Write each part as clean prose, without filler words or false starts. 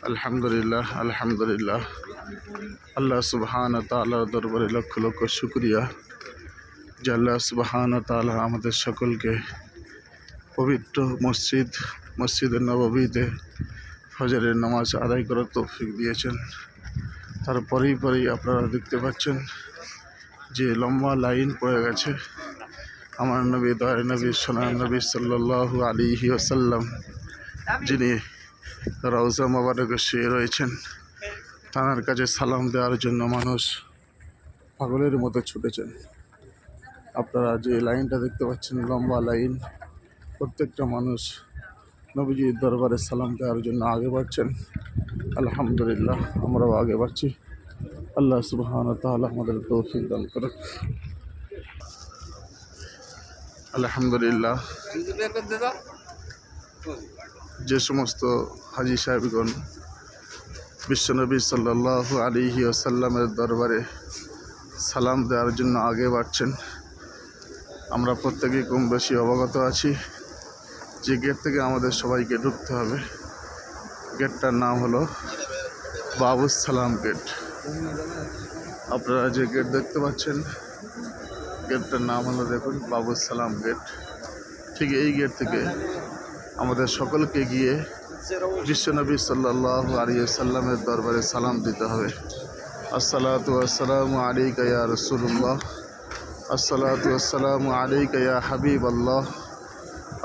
আলহামদুলিল্লাহ আলহামদুলিল্লাহ। আল্লাহ সুবহানাহু ওয়া তাআলার দরবারে লক্ষ লক্ষ শুকরিয়া যে আল্লাহ সুবহানাহু ওয়া তাআলা আমাদের সকলকে পবিত্র মসজিদে নববীতে ফজরের নামাজ আদায় করার তৌফিক দিয়েছেন। তারপরেই আপনারা দেখতে পাচ্ছেন যে লম্বা লাইন পড়ে গেছে। আমার নবী দয়ার নবী সোনার নবী সাল্লাল্লাহু আলাইহি ওয়াসাল্লাম যিনি রওজা মোবারকে শুয়ে রয়েছেন, তাঁর কাছে সালাম দেওয়ার জন্য মানুষ পাগলের মতো ছুটেছেন। আপনারা যে লাইনটা দেখতে পাচ্ছেন, লম্বা লাইন, প্রত্যেকটা মানুষ নবীজির দরবারে সালাম দেওয়ার জন্য আগে বাড়ছেন। আলহামদুলিল্লাহ, আমরাও আগে বাড়ছি। আল্লাহ সুবহানাহু ওয়া তাআলা আমাদের তৌফিক দান করুন। আলহামদুলিল্লাহ, যে সমস্ত হাজী সাহেবগণ বিশ্বনবী সাল্লাল্লাহু আলাইহি ওয়াসাল্লামের দরবারে সালাম দেওয়ার জন্য আগে বাড়ছেন, আমরা প্রত্যেকেই কম বেশি অবগত আছি যে গেট থেকে আমাদের সবাইকে ঢুকতে হবে। গেটটার নাম হলো বাবুস সালাম গেট। আপনারা যে গেট দেখতে পাচ্ছেন, গেটটার নাম হলো, দেখুন, বাবুস সালাম গেট। ঠিক এই গেট থেকে আমাদের সকলকে গিয়ে বিশ্বনবী সাল্লাল্লাহু আলাইহি ওয়াসাল্লামের দরবারে সালাম দিতে হবে। আসসালাতু ওয়াসসালামু আলাইকা ইয়া রাসূলুল্লাহ, আসসালাতু ওয়াসসালামু আলাইকা ইয়া হাবিবাল্লাহ,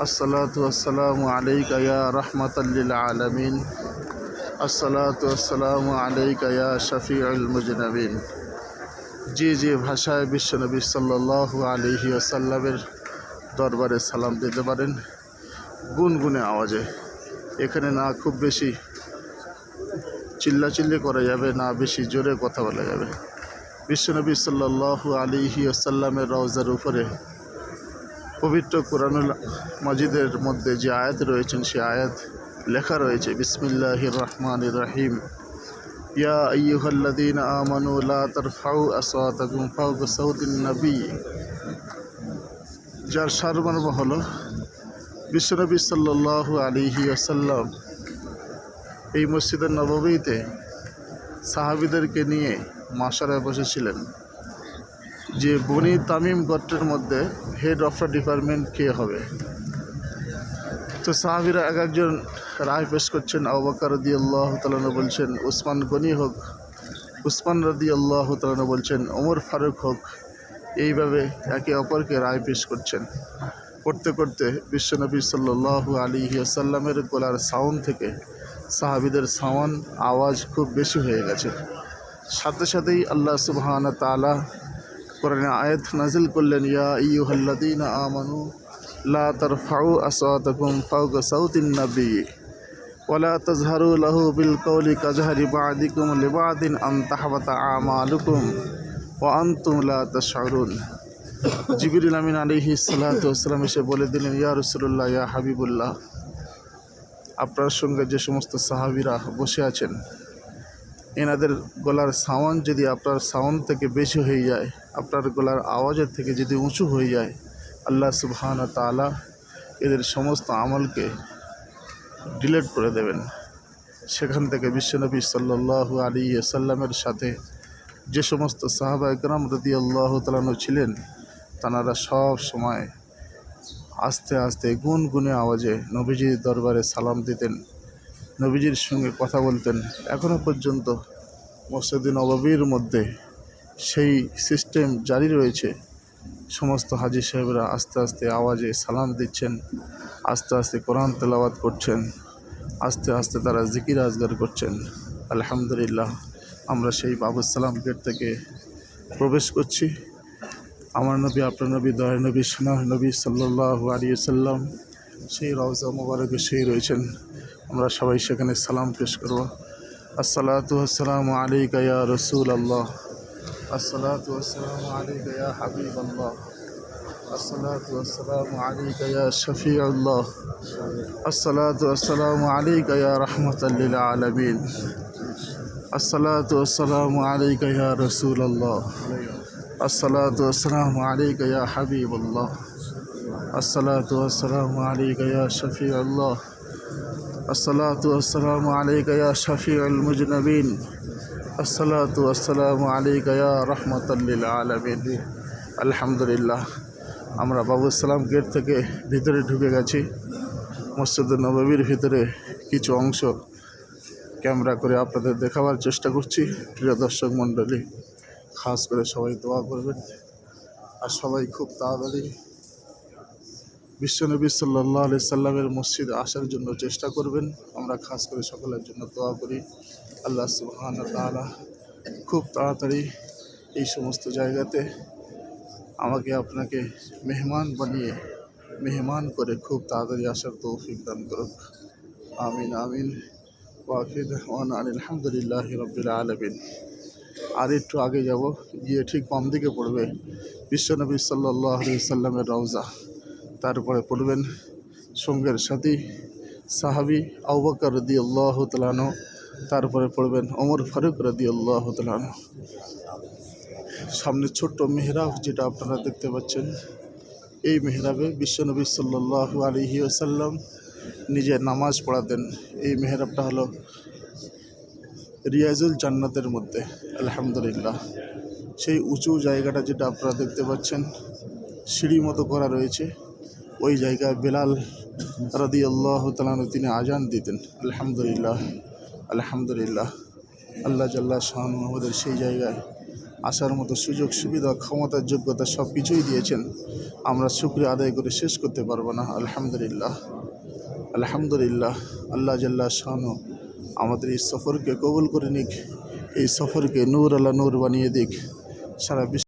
আসসালাতু ওয়াসসালামু আলাইকা ইয়া রাহমাতাল লিল আলামিন, আসসালাতু ওয়াসসালামু আলাইকা ইয়া শাফিউল মুজনাবিন। যে ভাষায় বিশ্বনবী সাল্লাল্লাহু আলাইহি ওয়াসাল্লামের দরবারে সালাম দিতে পারেন, গুনগুনে আওয়াজে। এখানে না খুব বেশি চিল্লাচিল্লি করা যাবে, না বেশি জোরে কথা বলা যাবে। বিশ্বনবী সাল্লাল্লাহু আলাইহি ওয়াসাল্লামের রওজার উপরে পবিত্র কুরআনুল মাজিদের মধ্যে যে আয়াত রয়েছেন, সে আয়াত লেখা রয়েছে, বিসমিল্লাহির রহমানির রহিম, ইয়া আইয়ুহাল্লাযীনা আমানু লা তারফাউ আসওয়াতাকুম ফাওকা সাওতিন নবী। যার সারমর্ম হলো, বিশ্বনবী সাল্লাল্লাহু আলাইহি ওয়াসাল্লাম এই মসজিদে নববীতে সাহাবীদেরকে নিয়ে মাশারায় বসেছিলেন যে বনি তামিম গোত্রের মধ্যে হেড অফ দ্য ডিপার্টমেন্ট কে হবে। তো সাহাবীরা এক একজন রায় পেশ করছেন। আবু বকর রাদিয়াল্লাহু তাআলা বলছেন উসমান গনি হোক, উসমান রাদিয়াল্লাহু তাআলা বলছেন ওমর ফারুক হোক। এইভাবে একে অপরকে রায় পেশ করছেন। করতে করতে বিশ্বনবী সাল্লাল্লাহু আলাইহি ওয়াসাল্লামের গলার সাউন্ড থেকে সাহাবীদের সাউন্ড আওয়াজ খুব বেশি হয়ে গেছে। সাথে সাথেই আল্লাহ সুবহানাহু ওয়া তাআলা কোরআনে আয়াত নাজিল করলেন, ইয়া আইয়ুহাল্লাযীনা আমানু লা তারফাউ আসওয়াতাকুম ফাওকা সাওতিন নবী ওয়া লা তাজহারু লাহু বিল কওলি কাজহারি বা'দিকুম লিবা'দিন আন তাহবাতা আমালুকুম ওয়া আনতুম লা তাশউরুন। জিবরিল আমিন আলাইহিস সালাতু ওয়াসসালাম এসে বলে দিলেন, ইয়া রাসূলুল্লাহ, ইয়া হাবিবুল্লাহ, আপনার সঙ্গে যে সমস্ত সাহাবীরা বসে আছেন, এনাদের গলার সাউন্ড যদি আপনার সাউন্ড থেকে বেশি হয়ে যায়, আপনার গলার আওয়াজের থেকে যদি উঁচু হয়ে যায়, আল্লাহ সুবহানাহু ওয়া তাআলা এদের সমস্ত আমলকে ডিলিট করে দেবেন। সেখান থেকে বিশ্বনবী সাল্লাল্লাহু আলাইহি ওয়াসাল্লামের সাথে যে সমস্ত সাহাবা একরাম রাদিয়াল্লাহু তাআলা ছিলেন, তাঁরা সব সময় আস্তে আস্তে গুনগুনে আওয়াজে নবীজির দরবারে সালাম দিতেন, নবীজির সঙ্গে কথা বলতেন। এখনও পর্যন্ত মসজিদে নববীর মধ্যে সেই সিস্টেম জারি রয়েছে। সমস্ত হাজী সাহেবরা আস্তে আস্তে আওয়াজে সালাম দিচ্ছেন, আস্তে আস্তে কোরআন তেলাওয়াত করছেন, আস্তে আস্তে তারা জিকির আজগার করছেন। আলহামদুলিল্লাহ, আমরা সেই বাবুস সালাম গেট থেকে প্রবেশ করছি। আমার নবী, আপনার নবী, দয়ার নবী, সোনার নবী সাল্লাল্লাহু আলাইহি ওয়াসাল্লাম সেই রওজা মোবারকে সেই রয়েছেন। আমরা সবাই সেখানে সালাম পেশ করব। আসসালাতু ওয়াসসালামু আলাইকা ইয়া রাসূলুল্লাহ, আসসালাতু ওয়াসসালামু আলাইকা ইয়া হাবিবাল্লাহ, আসসালাতু ওয়াসসালামু আলাইকা ইয়া শাফিউল্লাহ, আসসালাতু ওয়াসসালামু আলাইকা ইয়া রাহমাতাল লিল আলামিন, আসসালাতু ওয়াসসালামু আলাইকা ইয়া রাসূলুল্লাহ, আসসালাতু ওয়াসসালামু আলাইকা ইয়া হাবিবাল্লাহ, আসসালাতু ওয়াসসালামু আলাইকা ইয়া শাফিউল্লাহ, الصلاة والسلام عليك يا شفيع المذنبين الصلاة والسلام عليك يا رحمة للعالمين আলহামদুলিল্লাহ। আমরা বাবুল সালাম গেট থেকে ভিতরে ঢুকে গেছি। মসজিদে নববীর ভিতরে কিছু অংশ ক্যামেরা করে আপনাদের দেখাবার চেষ্টা করছি। প্রিয় দর্শক মণ্ডলী, খাস করে সবাই দোয়া করবেন আর সবাই খুব তাড়াতাড়ি বিশ্বনবী সাল্লাল্লাহু আলাইহি সাল্লামের মসজিদে আসার জন্য চেষ্টা করবেন। আমরা খাস করে সকলের জন্য দোয়া করি আল্লাহ সুবহানাহু ওয়া তাআলা খুব তাড়াতাড়ি এই সমস্ত জায়গাতে আমাকে আপনাকে মেহমান বানিয়ে মেহমান করে খুব তাড়াতাড়ি আসার তৌফিক দান করুক। আমিন আমিন। ওয়াকিদ ওয়ানা আলহামদুলিল্লাহি রাব্বিল আলামিন। আর একটু আগে যাব, গিয়ে ঠিক বাম দিকে পড়বে বিশ্বনবী সাল্লাল্লাহু আলাইহি সাল্লামের রওজা। তারপরে পড়বেন সঙ্গের সাথী সাহাবী আবু বকর রাদিয়াল্লাহু তাআলা আনহু। তারপরে পড়বেন ওমর ফারুক রাদিয়াল্লাহু তাআলা আনহু। সামনে ছোট্ট মেহরাব যেটা আপনারা দেখতে পাচ্ছেন, এই মেহরাবে বিশ্বনবী সাল্লাল্লাহু আলাইহি ওয়াসাল্লাম নিজে নামাজ পড়াতেন। এই মেহরাবটা হলো রিয়াজুল জান্নাতের মধ্যে। আলহামদুলিল্লাহ, সেই উঁচু জায়গাটা যেটা আপনারা দেখতে পাচ্ছেন সিঁড়ি মতো করা রয়েছে, ওই জায়গায় বেলাল রাদিয়াল্লাহু তাআলা আনহু তিনি আজান দিতেন। আলহামদুলিল্লাহ আলহামদুলিল্লাহ। আল্লাহ জাল্লা শান আমাদের সেই জায়গায় আসার মতো সুযোগ সুবিধা ক্ষমতার যোগ্যতা সব কিছুই দিয়েছেন। আমরা শুকরিয়া আদায় করে শেষ করতে পারবো না। আলহামদুলিল্লাহ আলহামদুলিল্লাহ। আল্লাহ জাল্লা শান আমাদের এই সফরকে কবুল করে নিক, এই সফরকে নূর আলা নূর বানিয়ে দিক। সারা বিশ্ব